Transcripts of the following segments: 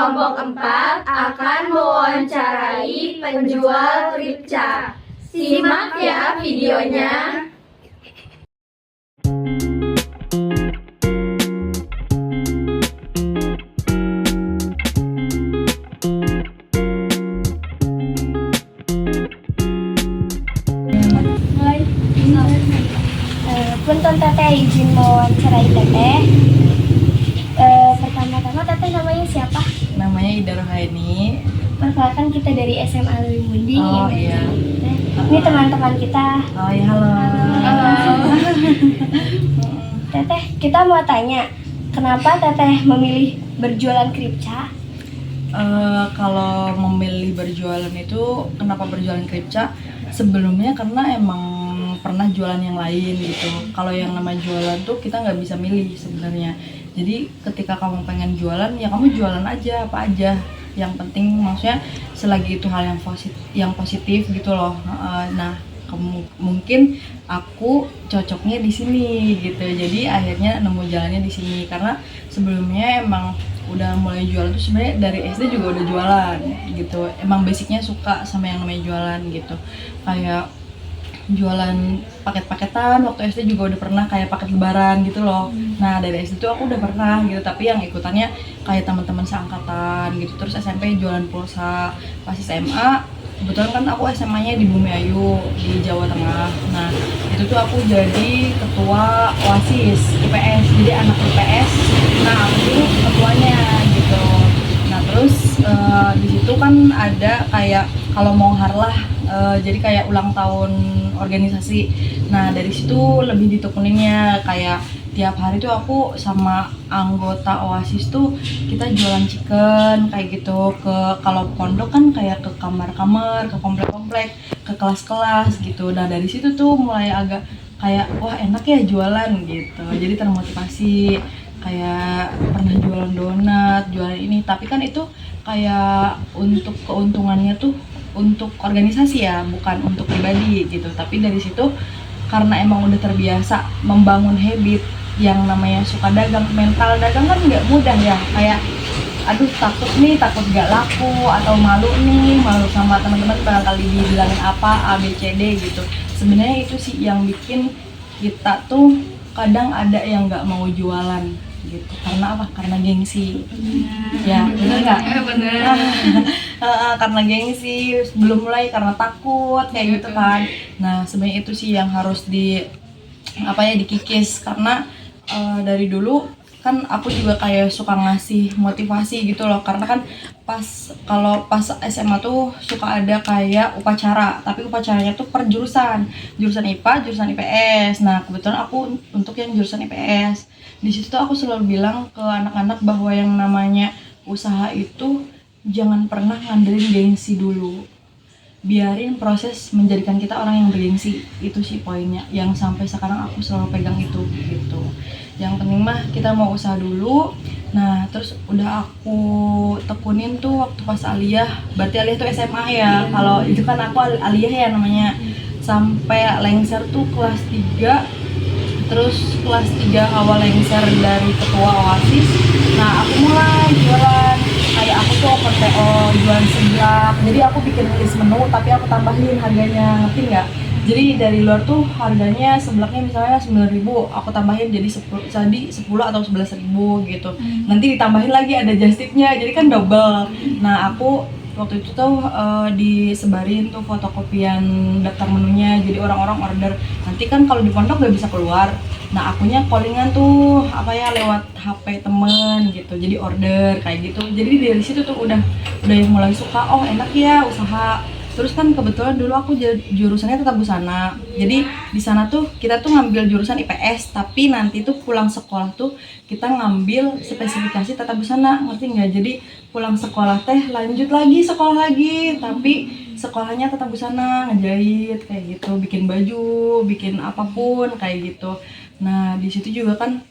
kelompok 4 akan mewawancarai penjual Kripca. Simak ya videonya. Punten teteh izin mewawancarai teteh. Pertama-tama teteh namanya siapa? Namanya Ida Rohaini. Perkenalkan kita dari SMA Leuwih Munding. Oh iya. Ini teman-teman kita. Oh iya, halo. Teteh, kita mau tanya, kenapa teteh memilih berjualan Kripca? Kalau memilih berjualan itu, kenapa berjualan Kripca? Sebelumnya karena emang pernah jualan yang lain gitu. Kalau yang namanya jualan tuh kita nggak bisa milih sebenarnya. Jadi ketika kamu pengen jualan, ya kamu jualan aja apa aja. Yang penting maksudnya selagi itu hal yang positif gitu loh. Nah, mungkin aku cocoknya di sini gitu. Jadi akhirnya nemu jalannya di sini karena sebelumnya emang udah mulai jualan tuh sebenarnya dari SD juga udah jualan gitu. Emang basicnya suka sama yang namanya jualan gitu. Kayak jualan paket-paketan waktu SD juga udah pernah, kayak paket lebaran gitu loh. Nah dari SD tuh aku udah pernah gitu, tapi yang ikutannya kayak teman-teman seangkatan gitu. Terus SMP jualan pulsa. Pas SMA kebetulan kan aku SMA-nya di Bumiayu di Jawa Tengah. Nah itu tuh aku jadi ketua OSIS IPS, jadi anak IPS. Nah aku tuh ketuanya gitu. Nah terus di situ kan ada kayak kalau mau harlah, jadi kayak ulang tahun organisasi. Nah dari situ lebih ditekuninnya kayak tiap hari tuh aku sama anggota OSIS tuh kita jualan chicken kayak gitu, ke kalau pondok kan kayak ke kamar-kamar, ke komplek-komplek, ke kelas-kelas gitu. Nah dari situ tuh mulai agak kayak wah enak ya jualan gitu, jadi termotivasi. Kayak pernah jualan donat, jualan ini, tapi kan itu kayak untuk keuntungannya tuh untuk organisasi ya, bukan untuk pribadi gitu. Tapi dari situ karena emang udah terbiasa membangun habit yang namanya suka dagang. Mental dagang kan nggak mudah ya, kayak aduh takut gak laku, atau malu sama teman-teman barangkali dibilangin apa A B C D gitu. Sebenarnya itu sih yang bikin kita tuh kadang ada yang nggak mau jualan gitu. Karena apa? Karena gengsi. Ya bener nggak? Bener. Karena gengsi, belum mulai karena takut kayak gitu kan. Nah sebenarnya itu sih yang harus dikikis. Karena dari dulu kan aku juga kayak suka ngasih motivasi gitu loh. Karena kan pas SMA tuh suka ada kayak upacara, tapi upacaranya tuh per jurusan IPA, jurusan IPS. Nah kebetulan aku untuk yang jurusan IPS. Di situ tuh aku selalu bilang ke anak-anak bahwa yang namanya usaha itu jangan pernah ngandelin gengsi dulu. Biarin proses menjadikan kita orang yang bergengsi. Itu sih poinnya yang sampai sekarang aku selalu pegang itu gitu. Yang penting mah kita mau usaha dulu. Nah terus udah aku tekunin tuh waktu pas aliyah. Berarti aliyah tuh SMA ya. Kalau itu kan aku aliyah ya namanya. Sampai lengser tuh kelas 3. Terus kelas 3 awal lengser dari ketua OSIS. Nah aku mulai jualan, kayak aku tuh open PO, jualan seblak. Jadi aku bikin list menu tapi aku tambahin harganya, ngerti nggak? Jadi dari luar tuh harganya seblaknya misalnya 9.000, aku tambahin jadi 10 atau 11.000 gitu. Nanti ditambahin lagi ada just tip-nya, jadi kan double. Nah aku waktu itu tuh disebarin tuh fotokopian daftar menunya, jadi orang-orang order. Nanti kan kalau di pondok nggak bisa keluar, nah akunya callingan tuh lewat HP temen gitu, jadi order kayak gitu. Jadi dari situ tuh udah yang mulai suka, oh enak ya usaha. Terus kan kebetulan dulu aku jurusannya tata busana, jadi di sana tuh kita tuh ngambil jurusan IPS, tapi nanti tuh pulang sekolah tuh kita ngambil spesifikasi tata busana, ngerti nggak? Jadi pulang sekolah lanjut lagi sekolah lagi, tapi sekolahnya tata busana, ngejahit kayak gitu, bikin baju, bikin apapun kayak gitu. Nah di situ juga kan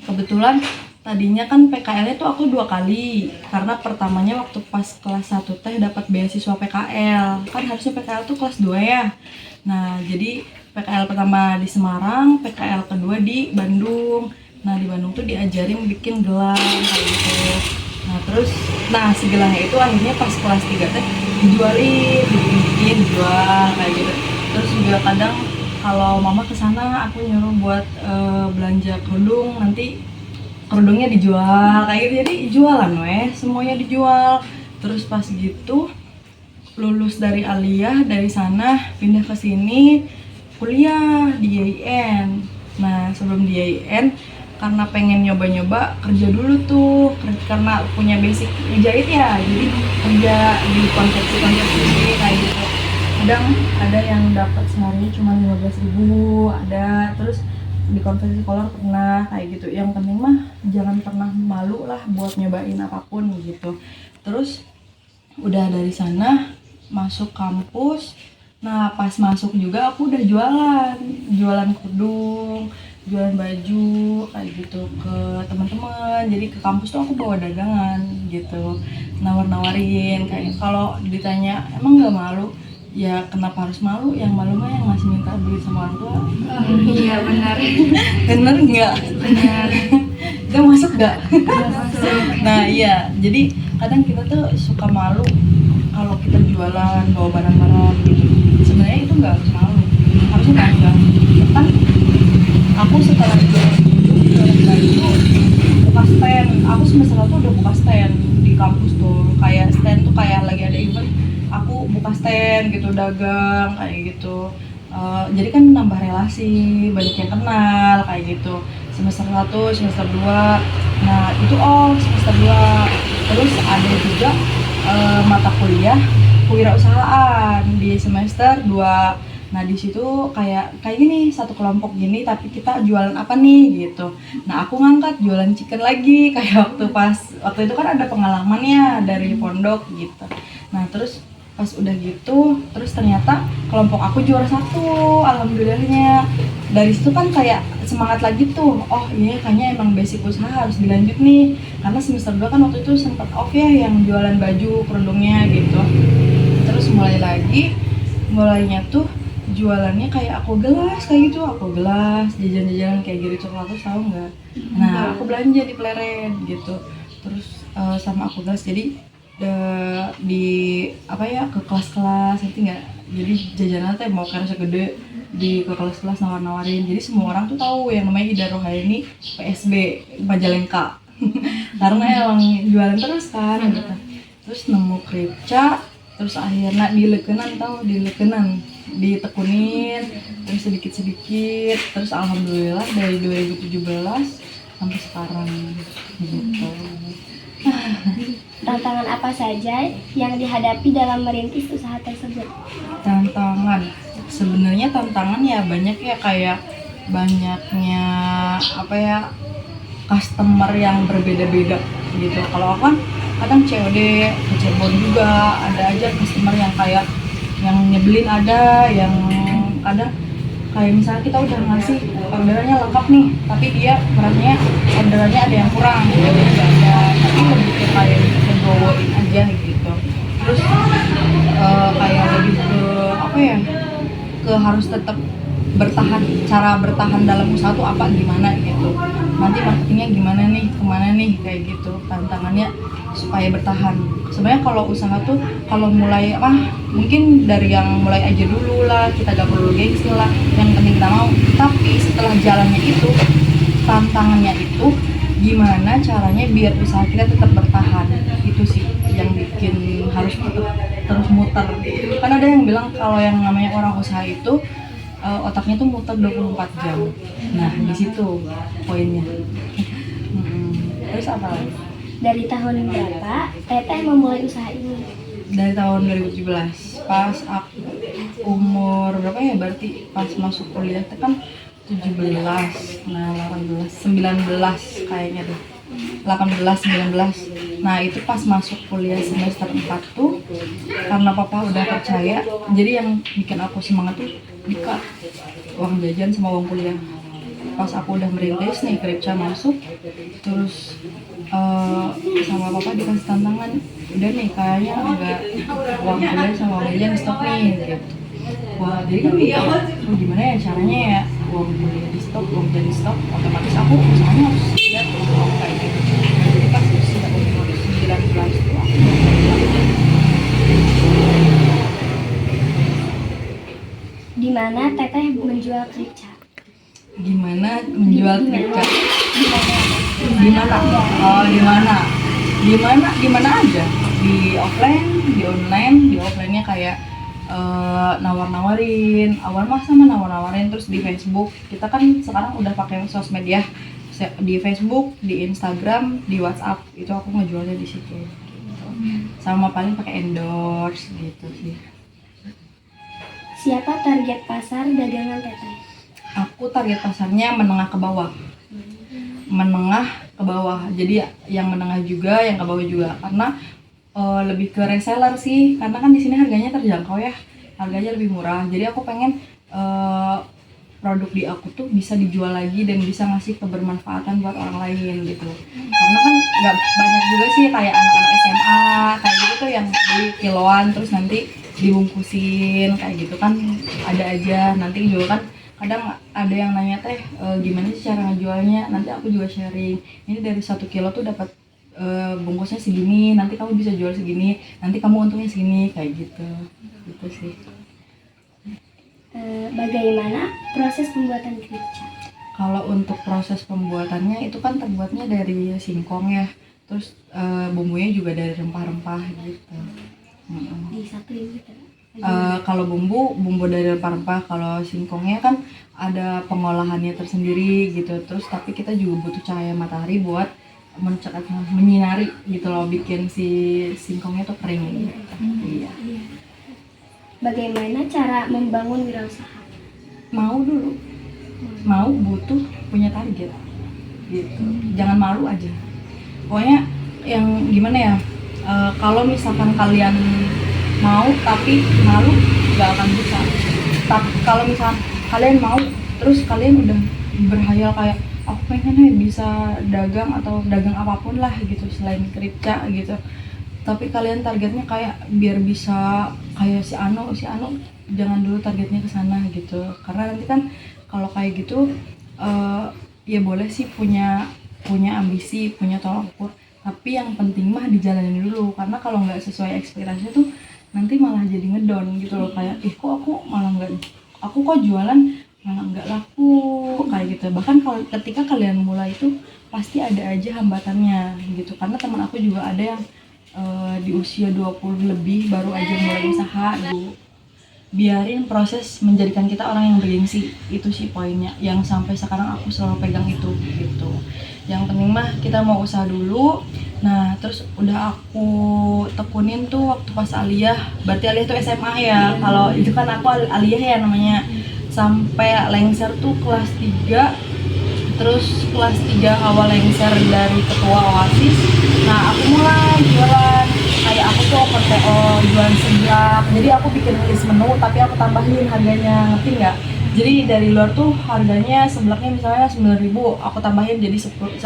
kebetulan tadinya kan PKL-nya tuh aku 2 kali, karena pertamanya waktu pas kelas 1 dapat beasiswa PKL, kan harusnya PKL tuh kelas 2 ya. Nah jadi PKL pertama di Semarang, PKL kedua di Bandung. Nah di Bandung tuh diajarin bikin gelang kayak gitu. Nah si gelangnya itu akhirnya pas kelas 3 teh dijualin, dijual kayak gitu. Terus juga kadang kalau mama kesana aku nyuruh buat belanja kerudung, nanti kerudungnya dijual kayak gitu, jadi jualan semuanya dijual. Terus pas gitu lulus dari aliyah, dari sana pindah ke sini kuliah di IAIN. Nah sebelum di IAIN karena pengen nyoba-nyoba kerja dulu tuh, karena punya basic ngejahit ya, jadi kerja di konveksi kayak gitu. Kadang ada yang dapat sehari cuma 15.000, ada. Terus di konveksi kolor pernah kayak gitu. Yang penting mah jangan pernah malu lah buat nyobain apapun gitu. Terus udah dari sana masuk kampus. Nah pas masuk juga aku udah jualan kerudung, jualan baju kayak gitu ke teman-teman. Jadi ke kampus tuh aku bawa dagangan gitu, nawar-nawarin kayak. Kalau ditanya emang nggak malu, ya kenapa harus malu? Yang malu mah yang masih minta duit sama orang tua. Iya benar. Bener nggak? Benar. Gak masuk nggak? Nah iya, jadi kadang kita tuh suka malu kalau kita jualan bawa barang-barang gitu. Sebenarnya itu nggak harus malu, harusnya bangga. Kan aku setelah jualan baju buka stand, aku semester 1 udah buka stand di kampus tuh, kayak stand tuh kayak lagi ada event aku buka stand gitu, dagang kayak gitu. Jadi kan nambah relasi, banyak yang kenal kayak gitu. Semester 1, semester 2, nah itu semester 2. Terus ada juga mata kuliah kewirausahaan di semester 2. Nah di situ kayak gini, satu kelompok gini tapi kita jualan apa nih gitu. Nah aku ngangkat jualan chicken lagi kayak waktu itu kan ada pengalamannya dari pondok gitu. Nah terus pas udah gitu, terus ternyata kelompok aku juara 1, alhamdulillahnya. Dari situ kan kayak semangat lagi tuh, oh iya kayaknya emang basic usaha harus dilanjut nih, karena semester 2 kan waktu itu sempat off ya yang jualan baju kerudungnya gitu. Terus mulainya tuh jualannya kayak aku gelas kayak gitu, jajan-jajanan kayak gitu, coklat tuh tahu nggak? Nah aku belanja di Pleret gitu. Terus sama aku gelas, jadi di apa ya, ke kelas-kelas nanti nggak, jadi jajanan teh mau karena segede di ke kelas-kelas nawar-nawarin. Jadi semua orang tuh tahu yang namanya Ida Rohaini PSB Majalengka karena emang jualan terus kan gitu. Terus nemu Kripca, terus akhirnya dilekunan ditekunin terus sedikit-sedikit. Terus alhamdulillah dari 2017 sampai sekarang gitu. Tantangan apa saja yang dihadapi dalam merintis usaha tersebut? Tantangan, sebenarnya tantangan ya banyak ya, kayak banyaknya apa ya, customer yang berbeda-beda gitu. Kalau aku kan kadang COD ke Cirebon juga ada aja customer yang kayak yang nyebelin, ada yang kadang kayak misalnya kita udah ngasih orderannya lengkap nih, tapi dia merasanya orderannya ada yang kurang, jadi nggak ada, tapi lebih ke kayak ngebawain aja gitu. Terus kayak lebih ke apa ya, ke harus tetap bertahan, cara bertahan dalam usaha tuh apa, gimana gitu, nanti marketingnya gimana nih, kemana nih, kayak gitu tantangannya supaya bertahan. Sebenarnya kalau usaha tuh kalau mulai mungkin dari yang mulai aja dulu lah, kita gak perlu gengsi lah, yang penting kita mau. Tapi setelah jalannya itu, tantangannya itu gimana caranya biar usaha kita tetap bertahan, itu sih yang bikin harus terus muter. Kan ada yang bilang kalau yang namanya orang usaha itu otaknya tuh muter 24 jam. Nah di situ poinnya. Terus apa lagi? Dari tahun berapa Teteh memulai usaha ini? Dari tahun 2017, pas aku umur berapa ya, berarti pas masuk kuliah itu kan 17, nah 18, 19 kayaknya deh, 18, 19. Nah itu pas masuk kuliah semester 4 tuh, karena papa udah percaya, jadi yang bikin aku semangat tuh Dika, uang jajan sama uang kuliah. Pas aku udah merintis nih, Kripca masuk, terus sama papa dikasih tantangan, udah nih kayaknya enggak, uang kuliah sama uang jajan stop nih gitu. Wah jadi kan gimana ya caranya ya, uang kuliah di stop, uang jajan stop, otomatis aku usahanya harus lihat uang kayak gitu. Jadi pas usia umur 19 tuh aku Di mana teteh menjual kripca? gimana menjual kripca. Di Di mana? Oh, di mana? Di mana aja? Di offline, di online. Di offline-nya kayak nawar-nawarin. Awal mah sama nawar-nawarin, terus di Facebook. Kita kan sekarang udah pakai sosmed ya. Di Facebook, di Instagram, di WhatsApp. Itu aku ngejualnya di situ. Gitu. Sama paling pakai endorse gitu sih. Siapa target pasar dagangan teteh? Aku target pasarnya menengah ke bawah. Menengah ke bawah. Jadi yang menengah juga, yang ke bawah juga. Karena lebih ke reseller sih. Karena kan di sini harganya terjangkau ya. Harganya lebih murah. Jadi aku pengen produk di aku tuh bisa dijual lagi dan bisa ngasih kebermanfaatan buat orang lain gitu. Karena kan nggak banyak juga sih kayak anak-anak SMA kayak gitu tuh yang beli kiloan terus nanti dibungkusin kayak gitu kan ada aja. Nanti juga kan kadang ada yang nanya teh gimana sih cara ngejualnya, nanti aku juga sharing ini dari 1 kilo tuh dapat bungkusnya segini, nanti kamu bisa jual segini, nanti kamu untungnya segini kayak gitu sih. Bagaimana proses pembuatan kripca? Kalau untuk proses pembuatannya itu kan terbuatnya dari singkong ya, terus bumbunya juga dari rempah-rempah gitu. Disatuin gitu. Kalau bumbu dari rempah-rempah, kalau singkongnya kan ada pengolahannya tersendiri gitu. Terus tapi kita juga butuh cahaya matahari buat menyinari gitu loh, bikin si singkongnya tuh kering gitu. Iya. Bagaimana cara membangun wirausaha? Mau dulu, mau butuh punya target gitu. Jangan malu aja. Pokoknya yang gimana ya? Kalau misalkan kalian mau tapi malu nggak akan bisa. Tapi kalau misalkan kalian mau terus kalian udah berhayal kayak aku pengen bisa dagang atau dagang apapun lah gitu selain kripca gitu, tapi kalian targetnya kayak biar bisa kayak si Ano, jangan dulu targetnya ke sana gitu. Karena nanti kan kalau kayak gitu ya boleh sih punya ambisi, punya tolak ukur, tapi yang penting mah dijalanin dulu. Karena kalau nggak sesuai ekspektasinya tuh nanti malah jadi ngedon gitu loh, kayak kok aku kok jualan malah nggak laku kayak gitu. Bahkan kalau ketika kalian mulai itu pasti ada aja hambatannya gitu. Karena teman aku juga ada yang di usia 20 lebih baru aja mulai usaha gitu. Biarin proses menjadikan kita orang yang bergengsi, itu sih poinnya yang sampai sekarang aku selalu pegang itu gitu. Yang penting mah kita mau usaha dulu. Nah terus udah aku tekunin tuh waktu pas aliyah, berarti aliyah tuh SMA ya, kalau itu kan aku aliyah ya namanya, sampai lengser tuh kelas 3, terus kelas 3 awal lengser dari ketua OASIS. Nah aku mulai jualan, kayak aku tuh open PO, jualan seblak. Jadi aku bikin list menu tapi aku tambahin harganya, ngerti nggak? Jadi dari luar tuh harganya seblaknya misalnya 9.000, aku tambahin jadi 10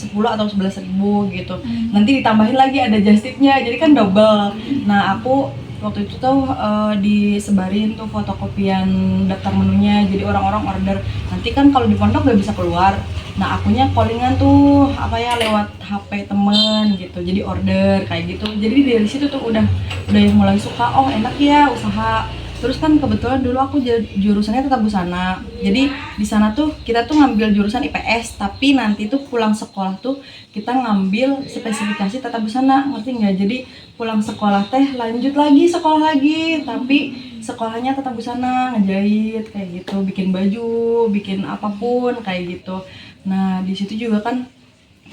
atau 11.000 gitu. Nanti ditambahin lagi ada just tip-nya, jadi kan double. Nah aku waktu itu tuh disebarin tuh fotokopian daftar menunya, jadi orang-orang order. Nanti kan kalau di pondok nggak bisa keluar, nah akunya callingan tuh lewat HP temen gitu, jadi order kayak gitu. Jadi dari situ tuh udah yang mulai suka, oh enak ya usaha. Terus kan kebetulan dulu aku jurusannya tata busana, jadi di sana tuh kita tuh ngambil jurusan IPS, tapi nanti tuh pulang sekolah tuh kita ngambil spesifikasi tata busana, ngerti nggak? Jadi pulang sekolah teh lanjut lagi sekolah lagi, tapi sekolahnya tata busana, ngejahit kayak gitu, bikin baju, bikin apapun kayak gitu. Nah di situ juga kan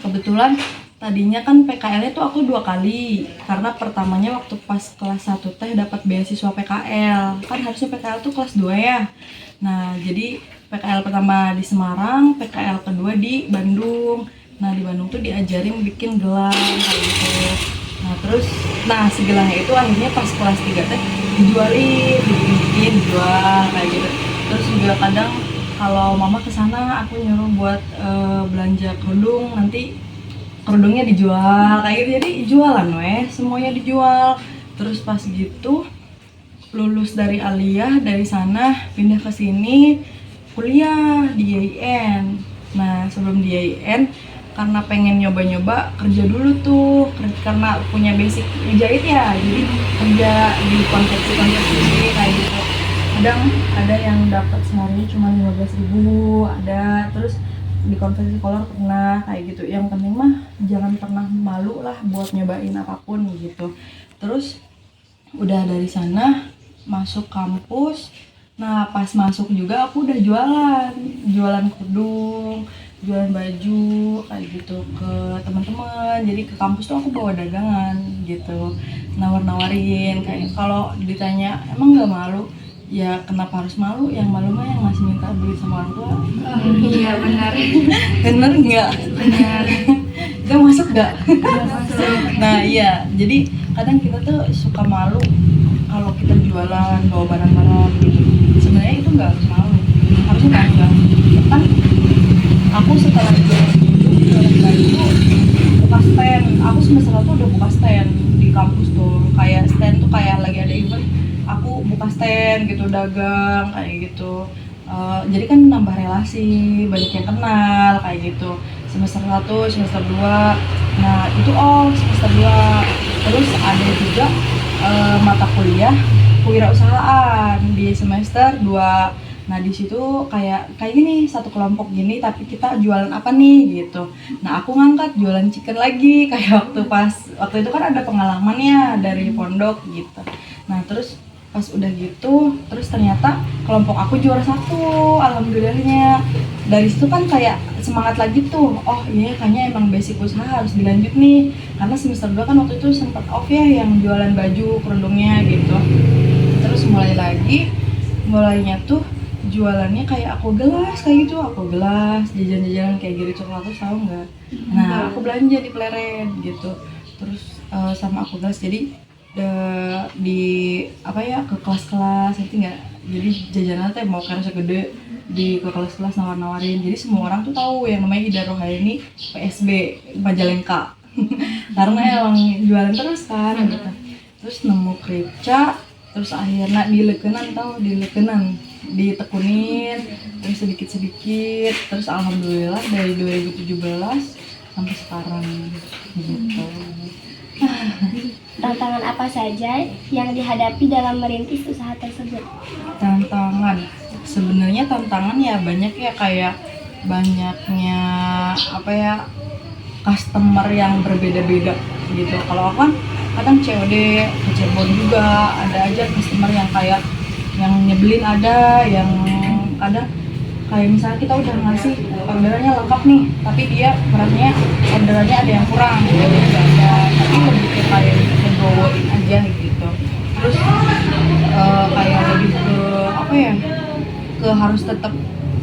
kebetulan tadinya kan PKL-nya tuh aku 2 kali, karena pertamanya waktu pas kelas 1 teh dapat beasiswa PKL, kan harusnya PKL tuh kelas 2 ya. Nah jadi PKL pertama di Semarang, PKL kedua di Bandung. Nah di Bandung tuh diajarin bikin gelang kayak gitu. Nah terus, si gelangnya itu akhirnya pas kelas 3 teh dijualin, dibikin jual kayak gitu. Terus juga kadang kalau mama kesana aku nyuruh buat belanja kerudung, nanti kerudungnya dijual kayak gitu. Jadi jualan semuanya dijual. Terus pas gitu lulus dari aliyah, dari sana pindah ke sini kuliah di IAIN. Nah sebelum di IAIN karena pengen nyoba-nyoba kerja dulu tuh, karena punya basic ngejahit ya, jadi kerja di konveksi kayak gitu. Kadang ada yang dapat sehari cuma 15.000, ada terus di konveksi kolor pernah kayak gitu. Yang penting mah jangan pernah malu lah buat nyobain apapun gitu. Terus udah dari sana masuk kampus. Nah pas masuk juga aku udah jualan kerudung, jualan baju kayak gitu ke teman-teman. Jadi ke kampus tuh aku bawa dagangan gitu, nawar-nawarin. Kayak kalau ditanya emang nggak malu, ya kenapa harus malu? Yang malu mah yang masih minta duit sama orang tua. Iya benar. Bener nggak? Benar. Itu masuk nggak? Nah iya, jadi kadang kita tuh suka malu kalau kita jualan bawa barang-barang gitu. Sebenarnya itu nggak harus malu, harusnya bangga. Kan aku setelah jualan baju buka stand, aku semester 1 udah buka stand di kampus tuh, kayak stand tuh kayak lagi ada event, aku buka stand gitu, dagang kayak gitu. Jadi kan nambah relasi, banyak yang kenal kayak gitu. Semester 1, semester 2, nah itu semester 2. Terus ada juga mata kuliah kewirausahaan di semester 2. Nah di situ kayak gini, satu kelompok gini tapi kita jualan apa nih gitu. Nah aku ngangkat jualan chicken lagi kayak waktu itu kan ada pengalamannya dari pondok gitu. Nah terus pas udah gitu, terus ternyata kelompok aku juara 1, alhamdulillahnya. Dari situ kan kayak semangat lagi tuh, oh iya kayaknya emang basic usaha harus dilanjut nih, karena semester 2 kan waktu itu sempat off ya yang jualan baju kerudungnya gitu. Terus mulainya tuh jualannya kayak aku gelas kayak gitu, jajan-jajanan kayak gitu, coklat tuh tahu nggak? Nah aku belanja di Pleret gitu, terus sama aku gelas, jadi di apa ya, ke kelas-kelas itu nggak, jadi jajanan teh mau karena segede di ke kelas-kelas nawarin, jadi semua orang tuh tahu yang namanya Ida Rohaini PSB Majalengka karena emang jualan terus kan gitu. Terus nemu Kripca, terus akhirnya dilekunan ditekunin terus sedikit-sedikit, terus alhamdulillah dari 2017 sampai sekarang gitu. Tantangan apa saja yang dihadapi dalam merintis usaha tersebut? Sebenarnya tantangan ya banyak ya, kayak banyaknya apa ya, customer yang berbeda-beda gitu. Kalau aku kan kadang COD ke Cirebon juga ada aja customer yang kayak yang nyebelin, ada yang kadang kayak misalnya kita udah ngasih orderannya lengkap nih, tapi dia orderannya ada yang kurang gitu, tapi lebih ke kayak ngebawain aja gitu. Terus kayak lebih ke apa ya, ke harus tetap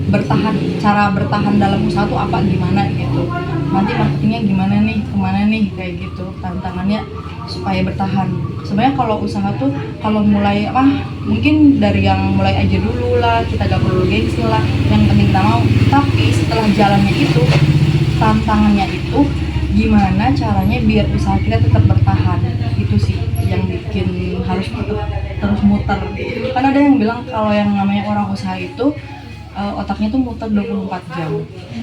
bertahan, cara bertahan dalam usaha tuh apa gimana gitu, nanti marketingnya gimana nih, kemana nih, kayak gitu tantangannya supaya bertahan. Sebenarnya kalau usaha tuh kalau mulai mungkin dari yang mulai aja dulu lah, kita gak perlu gengsi lah, yang penting kita mau. Tapi setelah jalannya itu, tantangannya itu gimana caranya biar usaha kita tetap bertahan, itu sih yang bikin harus terus muter. Kan ada yang bilang kalau yang namanya orang usaha itu otaknya tuh muter 24 jam.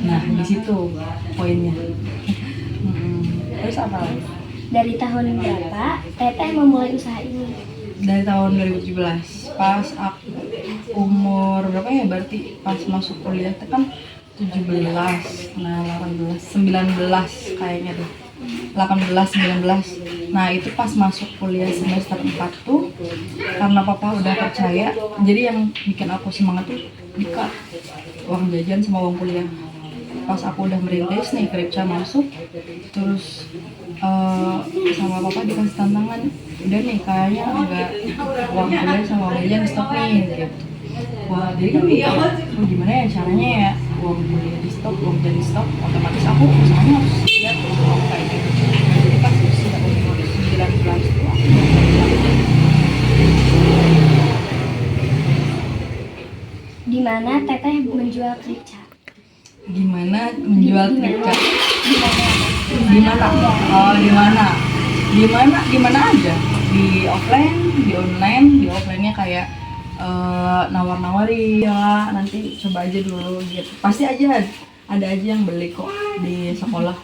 Nah di situ poinnya. Terus apa lagi? Dari tahun berapa Teteh memulai usaha ini? Dari tahun 2017, pas aku umur berapa ya, berarti pas masuk kuliah itu kan 17, nah 18, 19 kayaknya tuh, 18, 19. Nah itu pas masuk kuliah semester 4 tuh, karena papa udah percaya, jadi yang bikin aku semangat tuh dikat uang jajan sama uang kuliah. Pas aku udah merintis nih, Kripca masuk, terus sama papa dikasih tantangan, udah nih kayaknya enggak, uang kuliah sama uang jajan stop nih gitu. Wah jadi kan mikir, gimana ya caranya ya, uang kuliah di stop, uang jajan di stop, otomatis aku usahanya harus siap kayak gitu. Jadi pas usia umur 19 tuh aku di mana Teteh menjual Kripca? Gimana menjual Kripca? Di mana aja, di offline, di online. Di offline-nya kayak nawar-nawari ya, nanti coba aja dulu gitu. Pasti aja ada aja yang beli kok di sekolah.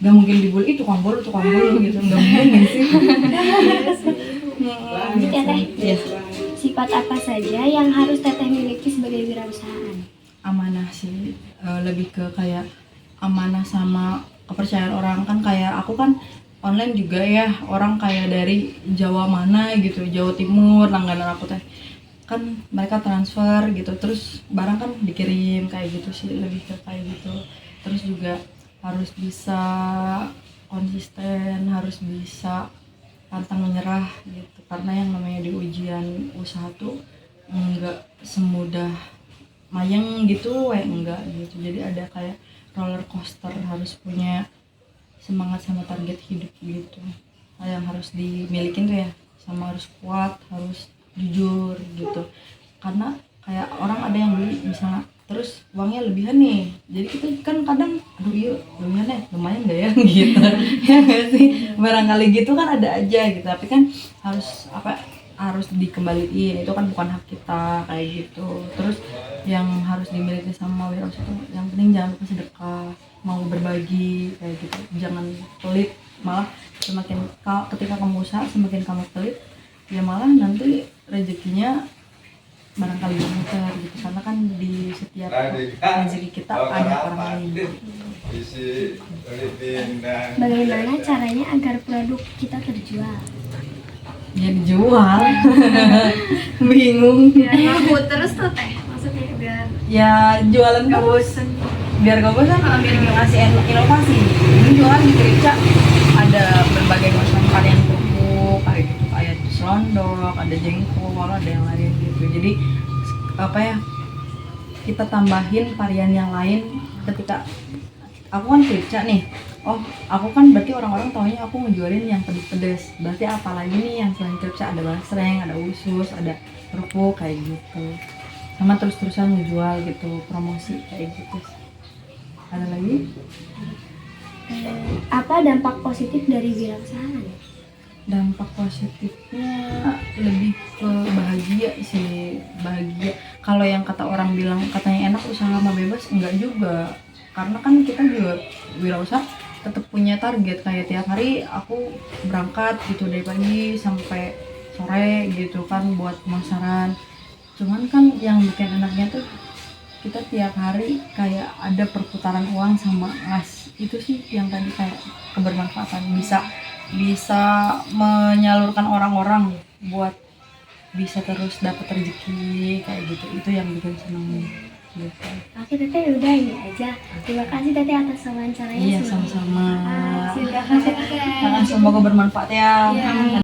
Gak mungkin dibully tukang bolu gitu, gak mungkin sih. Jadi Teteh, Iya. sifat apa saja yang harus Teteh miliki sebagai wirausahaan? Amanah sih, lebih ke kayak amanah sama kepercayaan orang. Kan kayak aku kan online juga ya, orang kayak dari Jawa mana gitu, Jawa Timur langganan aku teh, kan mereka transfer gitu, terus barang kan dikirim kayak gitu sih, lebih ke kayak gitu. Terus juga harus bisa konsisten, harus bisa pantang menyerah gitu, karena yang namanya di ujian usaha tuh enggak semudah mayang gitu, enggak gitu. Jadi ada kayak roller coaster, harus punya semangat sama target hidup gitu. Nah, yang harus dimilikin tuh ya, sama harus kuat, harus jujur gitu. Karena kayak orang ada yang beli misalnya terus uangnya lebihan nih, jadi kita kan kadang aduh iya lebihan ya, lumayan nggak ya gitu. Ya nggak sih, barangkali gitu kan ada aja gitu, tapi kan harus harus dikembaliin, itu kan bukan hak kita kayak gitu. Terus yang harus dimiliki sama wirausaha itu yang penting jangan lupa sedekah, mau berbagi kayak gitu, jangan pelit. Malah semakin ketika kamu usaha semakin kamu pelit, ya malah nanti rezekinya barangkali muter gitu, karena kan di setiap rezeki kita ada orang lain. Bagaimana caranya agar produk kita terjual? Ya dijual. Bingung Biar laku terus tuh Teh, maksudnya biar ya, jualan gak terus bosen. biar gak bosan, biar ngasih inovasi. Ini jualan di Kripca ada berbagai macam varian kerupuk kayak gitu, kayak selondok, ada jengkol, ada yang lain gitu. Jadi apa ya, kita tambahin varian yang lain. Ketika aku kan Kripca nih, oh aku kan berarti orang-orang taunya aku ngejualin yang pedes-pedes, berarti apalagi nih yang selain Kripca, ada basreng, ada usus, ada kerupuk kayak gitu. Sama terus-terusan ngejual gitu, promosi kayak gitu. Ada lagi? Apa dampak positif dari wirausahaan? Dampak positifnya lebih ke bahagia sih, bahagia. Kalau yang kata orang bilang katanya enak usaha mah bebas, enggak juga. Karena kan kita juga wirausaha tetap punya target, kayak tiap hari aku berangkat gitu dari pagi sampai sore gitu kan buat pemasaran. Cuman kan yang bikin enaknya tuh kita tiap hari kayak ada perputaran uang sama ngas. Itu sih yang tadi kayak kebermanfaatan, bisa menyalurkan orang-orang buat bisa terus dapat rezeki kayak gitu. Itu yang bikin seneng gitu. Oke Teteh, udah ini aja. Terima kasih Teteh atas wawancaranya. Iya, sama-sama. Terima kasih Teteh. Semoga bermanfaat ya. Iya.